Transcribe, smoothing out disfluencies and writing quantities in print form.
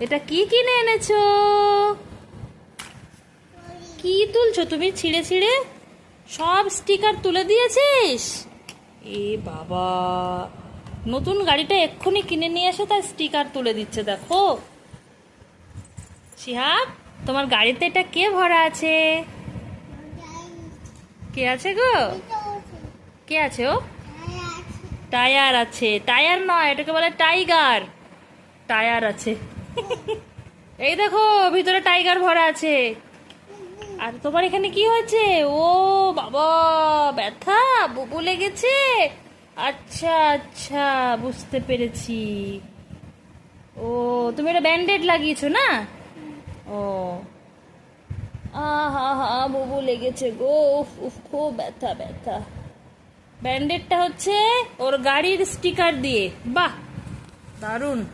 এটা কি কিনে এনেছো? কি তুলছো তুমি? ছিঁড়ে ছিঁড়ে সব স্টিকার তুলে দিয়েছিস? এ বাবা, নতুন গাড়িটা এক্ষুনি কিনে নিয়ে এসে তার স্টিকার তুলে দিচ্ছে, দেখো। শিহাব, তোমার গাড়িতে এটা কে ভরা আছে? কে আছে গো? কে আছে ও? টায়ার আছে। টায়ার নয়, এটাকে বলে টাইগার। টায়ার আছে। এই দেখো, ভিতরে টাইগার ভরা আছে। আর তোমার এখানে কি হয়েছে? ও বাবা, ব্যথা, বুবু লেগেছে। আচ্ছা আচ্ছা, বুঝতে পেরেছি। ও, তুমি এটা ব্যান্ডেড লাগিয়েছো না? ও, আহা হা, বুবু লেগেছে গো। উফ উফ, খুব ব্যথা ব্যথা। ব্যান্ডেডটা হচ্ছে ওর গাড়ির স্টিকার দিয়ে। বাহ, দারুণ।